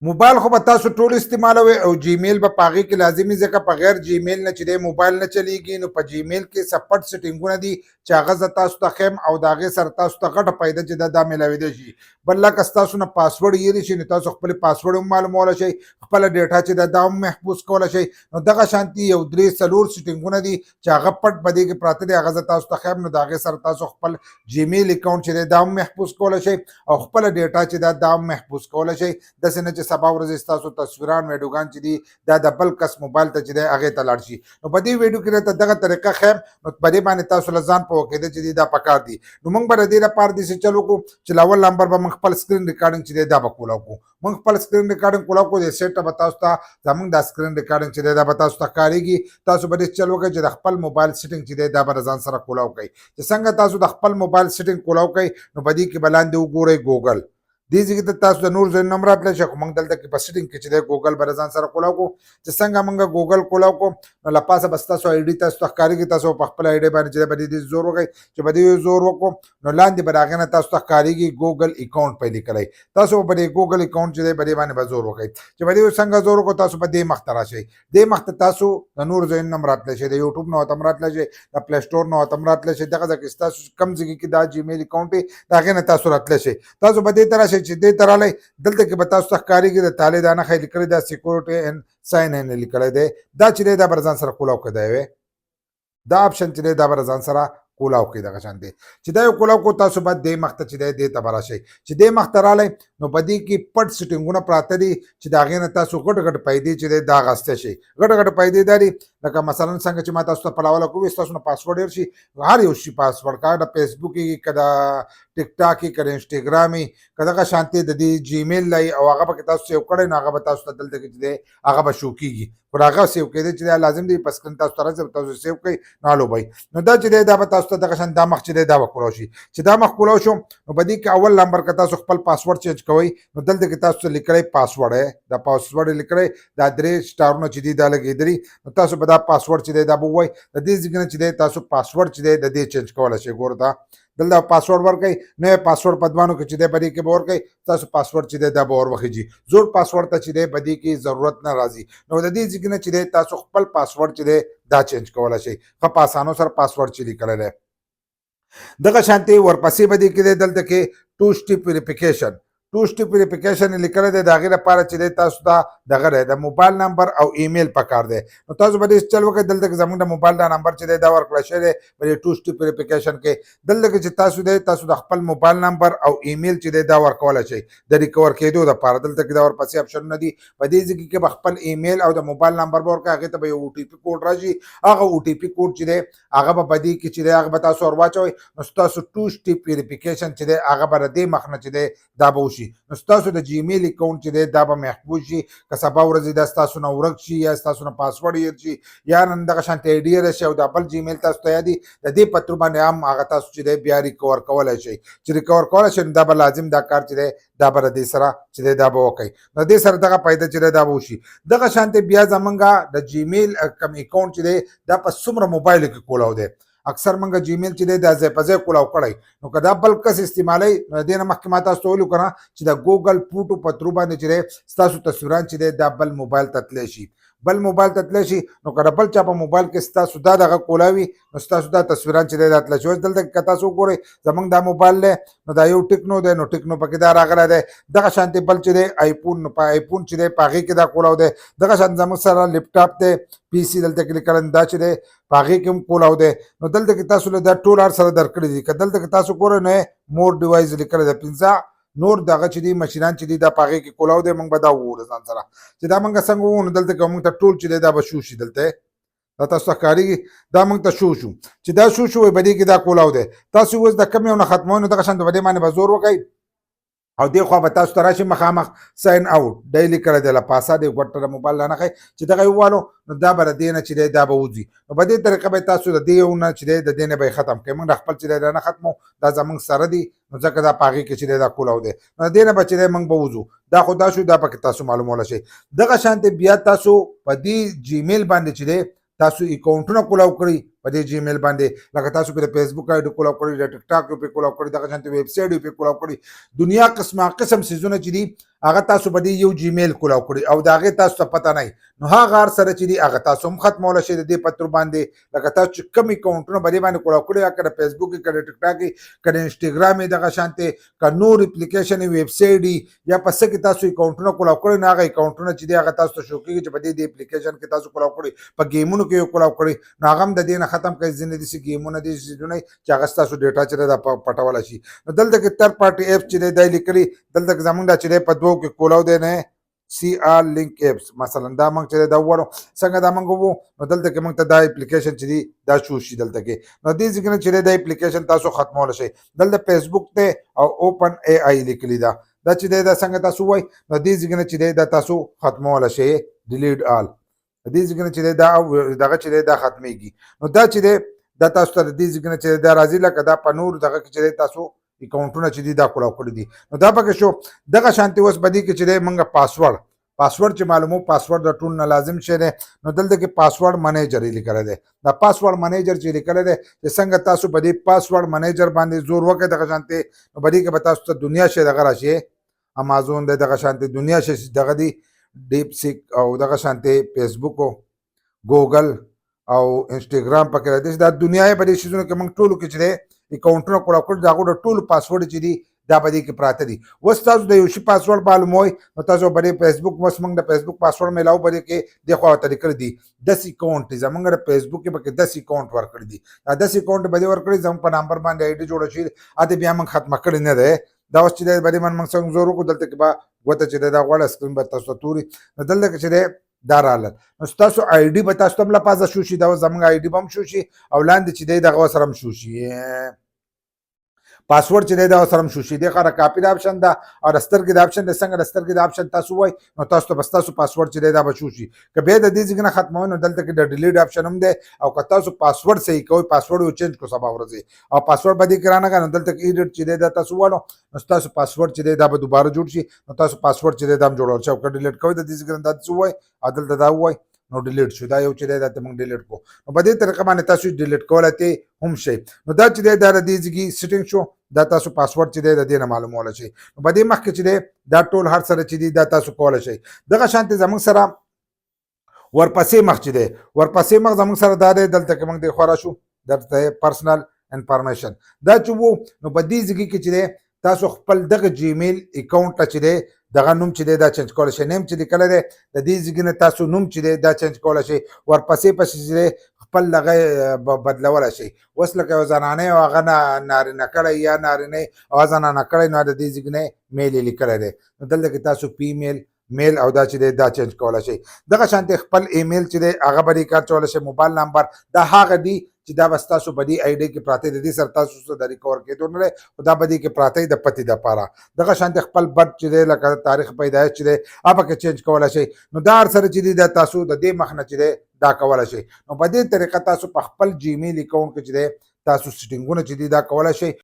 موبایل خو به تاسو ټول استعمالوئ او جیمیل به په هغې کې لازمي ځکه په غیر جیمیل نه چې دی موبایل نه چلیږي نو په جیمیل کې څه پټ سیټنګونه دي چې هغه زه تاسو ته ښیم او د هغې سره تاسو ته غټه فایده چې ده دا میلاویدی شي. بل لکه ستاسو نه پاسورډ هېرې شي نو تاسو خپلې پاسورډ هم معلومولی شئ، خپله ډیټا چې ده دا هم محفوظ کولی شئ. نو دغه شانتي یو 3-4 سیټنګونه دي چې هغه پټ په دې کې پراته دي، هغه زه تاسو ته ښیم. نو د هغې سره تاسو خپل جیمیل اکاؤنٹ چې دی دا هم محفوظ کولی شئ او خپله ډیټا چې ده دا هم محفوظ کولی شئ. داسې نه چې سبا ورځې ستاسو تصویران ویډیوګان چې دي دا د بل کس موبایل ته چې دی هغې ته لاړ شي. نو په دې ویډیو کې درته دغه طریقه ښیم، نو په دې باندې تاسو له ځان په وکیده چې دی دا پکار دي. نو موږ به د دې لپاره داسې چل وکړو چې له اول نمبر به موږ خپل سکرین ریکارډنګ چې دی دا به کولاو کړو. موږ خپل سکرین ریکارډنګ کولاو کړو، د سیټ به تاسو ته زموږ دا سکرین ریکارډنګ چې دی دا به تاسو ته ښکارېږي. تاسو به داسې چل وکړئ چې د خپل موبایل سیټنګ چې دی دا به د ځان سره کولاو کړئ. چې څنګه تاسو د خپل موبایل سیټنګ کولاو کړئ نو په دې کې به لاندې وګورئ ګوګل. دې ځای کې ته تاسو د نور ځایونو هم راتلی شئ، خو موږ دلته کې په سیټنګ کې چې دی ګوګل به د ځان سره کولاو کړو. چې څنګه موږ ګوګل کولاو کړو نو له پاسه به ستاسو آی ډي تاسو ته ښکارېږي. تاسو په خپل آی ډي باندې چې دی به دې زور وکړئ. چې به دې زور وکړو نو لاندې به د هغې نه تاسو ته ښکارېږي ګوګل اکاؤنٹ په لیکلی. تاسو به د ګوګل اکاؤنٹ چې دی په دې باندې به زور وکړئ. چې به دې څنګه زور وکړو تاسو به دې مخ ته راشئ. دې مخ ته تاسو د نور ځایونو نه هم راتلی شئ، د یوټیوب نه ورته هم راتلی شئ، د پلی سټور نه ورته هم راتلی شئ. دغه ځای کې ستاسو کوم ځای کې دا جیمیل اکاؤنٹ دی د هغې نه تاسو راتلی شئ. تاسو به دې ته راشئ. چې دې ته رالی دلته کې به تاسو ته ښکارېږي د تالې دا نښه یې لیکلې ده سیکورټي اینډ ساین ان لیکلی دی. دا چې دی دا به ځان سره کولاو کړی دی، دا آپشن چې دی دا به ځان سره کولاو کړئ. دغه شان دی چې دا یو کولاو کړو تاسو به دې مخ ته چې دی دې ته به راشئ. چې دې مخ ته رالی نو په دې کې پټ سیټنګونه پراته دي چې د هغې نه تاسو غټ غټ پیدې چې دی دا اخیستی شئ. غټ غټ پیدې دا دي لکه مثلا څنګه چې ما تاسو ته په لاوله کوي ستاسو نه پاسورډ هېر شي، هر یو شي پاسورډ که د فیسبوک وي که د ټیک ټاک وي که د انسټاګرام وي که دغه شانتې د دې جیمیل دی او هغه پکې تاسو سیو کړی نو هغه به تاسو ته دلته کې چې دی هغه به شو کېږي. خو د هغه سیو کېدی چې دا لازم دی په سکرین تاسو ته راځي تاسو سیو کړئ نو الو بی. نو دا چې دی دا به تاسو ته دغه شان دا مخ چې دی دا به کولاو شي. چې دا مخ کولاو شو نو په دې کې اول نمبر که تاسو خپل پاسورډ چینج کوئ نو دلته کې تاسو ته لیکلی پاسورډ دا پاسورډ یې لیکلی دا 3 سټارونه چې دي دا لګېدلي نو تاسو به دا پاسورډ چې دی دا به ووایئ. د دې ځای نه چې دی تاسو پاسورډ چې دی د دې چینج کولی شئ. ګوره دا دلته پاسورډ ورکړئ، نوی پاسورډ په دوانو کې چې دی په دې کې به ورکړئ. تاسو پاسورډ چې دی دا به ورخیږي. زوړ پاسورډ ته چې دی په دې کې ضرورت نه راځي. نو د دې ځای نه چې دی تاسو خپل پاسورډ چې دی دا چینج کولی شئ. ښه په اسانو سره پاسورډ چې لیکلی دی. دغه شانتې ورپسې به دې کې دی دلته کې 2 سټیپ ویریفیکیشن 2 سټیپ ویریفیکیشن یې لیکلی دی. د هغې لپاره چې دی تاسو ته دغه دی د موبایل نمبر او ایمیل پکار دی. نو تاسو به دې چل وکړئ. دلته کې زموږ د موبایل دا نمبر چې دی دا ورکړی شوی دی په دې 2 سټیپ ویریفیکیشن کې. دلته کې چې تاسو دی تاسو د خپل موبایل نمبر او ایمیل چې دی دا ورکولی شئ د ریکور کېدو دپاره. دلته کې دا ورپسې اپشنونه دي. په دې ځای کې به خپل ایمیل او د موبایل نمبر به ورکړئ، هغې ته به یو او ټي پي کوډ راشي. هغه او ټي پي کوډ چې دی هغه به په دې کې چې دی هغه به تاسو ور واچوئ. نو ستاسو 2 سټیپ ویریفیکیشن چې دی هغه به د دې مخ نه چې دی دا به وشي. نو ستاسو د جیمیل اکاؤنٹ چې دی دا به محفوظ شي. که سبا ورځې دا ستاسو نه ورک شي یا ستاسو نه پاسورډ هېر شي یا نن دغه شانتې آی ډي هېره شي او دا بل جیمیل تاسو ته یاد وي د دې په تر باندې هم هغه تاسو چې دی بیا ریکور کولی شئ. چې ریکور کولی شئ نو دا به لازم دا کار چې دی دا به د دې سره چې دی دا به وکړئ. نو دې سره دغه فایده چې دی دا به وشي. دغه شانتې بیا زمونږ د جیمیل کوم اکاؤنٹ چې دی دا په څومره موبایلو کې کولاو دی. اکثر موږ جیمیل چې دی دا ځای په ځای کولاو کړی. نو که دا بل کس استعمالوئ نو د دې نه مخکې ما تاسو ته ویلو که نه چې د ګوګل فوټو په ترو باندې چې دی ستاسو تصویران چې دی دا بل موبایل ته تلی شي. بل موبایل ته تلی شي نو که د بل چا په موبایل کې ستاسو دا دغه کولاوي نو ستاسو دا تصویران چې دی دا تلی شي. اوس دلته که تاسو وګورئ زموږ دا موبایل دی نو دا یو ټیکنو دی نو ټیکنو پکې دا راغلی دی. دغه شانتې بل چې دی آیفون نو په آیفون چې دی په هغې کې دا کولاو دی. دغه شانت زموږ سره لیپټاپ دی پی سي دلته کې لیکلی دا چې دی په هغې کې هم کولاو دی. نو دلته کې تاسو له دا ټول هر سره درکړي دي. که دلته کې تاسو ګورئ نو مور ډیوایس لیکلی دی 15 نور دغه چې دي مشینان چې دي دا په هغې کې کولاو دی. موږ به دا ووړو ځان سره چې دا موږ څنګه ووړو نو دلته کې موږ ته ټول چې دی دا به شو شي. دلته دا تاسو ته ښکارېږي دا موږ ته شو چې دا شو په دې کې دا کولاو دی. تاسو اوس د کم یو نه ختموئ نو دغه شان په دې باندې به زور وکئ او دې خوا به تاسو ته راشي مخامخ ساین اوټ دی لیکلی دی له پاسه دی ګوټه د موبایل نه نښئ چې دغه یې ووالو نو دا به د دې نه چې دی دا به وځي. نو په دې طریقه به تاسو د دې یو نه چې دی د دې نه به یې ختم کړئ. موږ د خپل چې دی دا نه ختمو دا زموږ سره دي نو ځکه دا په هغې کې چې دی دا کولاو دی. نو د دې نه به چې دی موږ به وځو. دا خو دا شو دا پکې تاسو معلومولی شئ. دغه شانتې بیا تاسو په دې جیمیل باندې چې دی تاسو اکاؤنټونه کولاو کړئ په دې جیمیل باندې لکه تاسو په فیسبوک آی ډي کولاو کړی د ټیک ټاک په کولاو کړی دغه شانتي ویب سایټ په کولاو کړی دنیا قسم سيزونه چې دي هغه تاسو په دې یو جیمیل کولاو کړی او دا هغه تاسو ته پته نه نو هغه غار سره چې دي هغه تاسو هم ختمول شي د دې پتر باندې لکه تاسو چې کوم اکاونټونه باندې کولاو کړی کړه فیسبوک کړه ټیک ټاک کړه انستګرام دغه شانتي ک نور اپلیکیشن ویب سایټ یا پس کې تاسو اکاونټونه کولاو کړی نه هغه اکاونټونه چې دي هغه تاسو ته شو کېږي چې په دې اپلیکیشن کې تاسو کولاو کړی په گیمونو کې کولاو کړی نو هغه د دې نه ختم کړي ځینې دي گیمونه دي چې هغه تاسو ډیټا چې دا پټول شي نو دلته کې تر پارټي اپ چې دی لیکلي دلته زمونږ دا چې په دوه کې کولاو دی نه سی آر لینک اپس مثلا دا موږ چې دا وړو څنګه دا موږ وو نو دلته کې موږ ته دا اپلیکیشن چې دی دا شو شي دلته کې نو دې ځکه چې دا اپلیکیشن تاسو ختمول شي دلته فیسبوک ته او اوپن ای آی لیکلي دا چې دا څنګه تاسو وای نو دې ځکه چې دا تاسو ختمول شي ډیلیټ آل دې ځکه چې دا دغه چې دا ختميږي نو دا چې دا تاسو ته دې ځکه چې دا راځي لکه دا په نور دغه چې تاسو اکاونټونه چې دي دا کولاو کړی دي نو دا پکې شو دغه شانتي اوس بدی کې چې موږ پاسورډ چې معلومو پاسورډ د ټول نه لازم شي نو دلته کې پاسورډ منیجر لیکل دی دا پاسورډ منیجر چې لیکل دی چې څنګه تاسو په دې پاسورډ منیجر باندې زور وکړئ دغه شانتي نو بدی کې به تاسو ته دنیا شي دغه راشي امازون دغه شانتي دنیا شي دغه دی ډیپ سیک او دغه شانتي فیسبوک ګوګل او انستګرام پکې راځي دا دنیا په دې شیزونو کې موږ ټول کې چې اکاونټونه کولاو کړی دا غوډه ټول پاسورډ چې دي دا به دې کې پراته دي اوس تاسو د یو شي پاسورډ معلوموي نو تاسو به د فیسبوک اوس موږ د فیسبوک پاسورډ میلاو به کې د خو طریقې دي 10 اکاونټ زمونږ د فیسبوک کې به 10 اکاونټ ورکړي دي دا 10 اکاونټ به ورکړي زموږ په نمبر باندې آی ډي جوړ شي اته بیا موږ ختم کړی نه ده دا اوس چې د باندې موږ څنګه زور وکړو دلته کې به غوته چې دا غوړ سکرین به تاسو توري دلته کې چې دا رااله نو تاسو آی ډي به تاسو هم لپاره شو شي دا زموږ آی ډي هم شو شي او لاندې چې دغه سره هم شو شي پاسورډ چې دا سره شو شي د خره کاپی د اپشن دا او رسترګې د اپشن د څنګه رسترګې د اپشن تاسو وای نو تاسو ته بس تاسو پاسورډ چې دا بچو شي کبه د دې ځګنه ختمو نو دلته کې د ډیلیټ اپشن هم ده او که تاسو پاسورډ صحیح کوئ پاسورډ یو چینج کو سبا ورځي او پاسورډ باندې کرانه کنه دلته کې ایډیټ چې دا تاسو وانه نو تاسو پاسورډ چې دا به دوباره جوړ شي نو تاسو پاسورډ چې دا هم جوړول شي او که ډیلیټ کوئ د دې ځګنه تاسو وای عدل دا وای نو ډیلیټ شو دا یو چې دا ته موږ ډیلیټ کو نو په دې طریقه باندې تاسو ډیلیټ کولای ته هم شي نو دا چې دا د دې ځګي سیټینګ شو دا تاسو پاسورډ چې د دې نه معلومول شي نو په دې مخ کې چې دا ټول هر سره چې دا تاسو کولای شي دغه شانتي زموږ سره ورپسې مخ چې ورپسې مخ زموږ سره دا دلته کې موږ د خورا شو درته پرسنل انفارمیشن دا چې وو نو په دې ځګي کې چې تاسو خپل دغه جیمیل اکاونټ چې دغه نوم چې دا چینج کول شي نیم چې لیکل دی د دې ځګنه تاسو نوم چې دا چینج کول شي ورپسې پسې خپل لغه بدلول شي اوس لکه زنانه او هغه نارینه کړی یا نارینه او زنانه کړی نو د دې ځګنه میل لیکل دی نو دلته کې تاسو فیمیل میل او دا چې دا چینج کول شي دغه شانتي خپل ایمیل چې هغه بری کار چول شي موبایل نمبر دا هغه دی چې دا بس تاسو بدی آی ډي کې پراته دي سر تاسو سره د ریکور کېدو نه دا بدی کې پراته د پتی د پاره دغه شانتي خپل بد چې لکه تاریخ پیدایش چې اپ کې چینج کول شي نو دا سره چې دا تاسو د دې مخنه چې دا کول شي نو په دې طریقه تاسو په خپل جیمیل اکاونټ کې چې تاسو سیټینګونه چې دا کول شي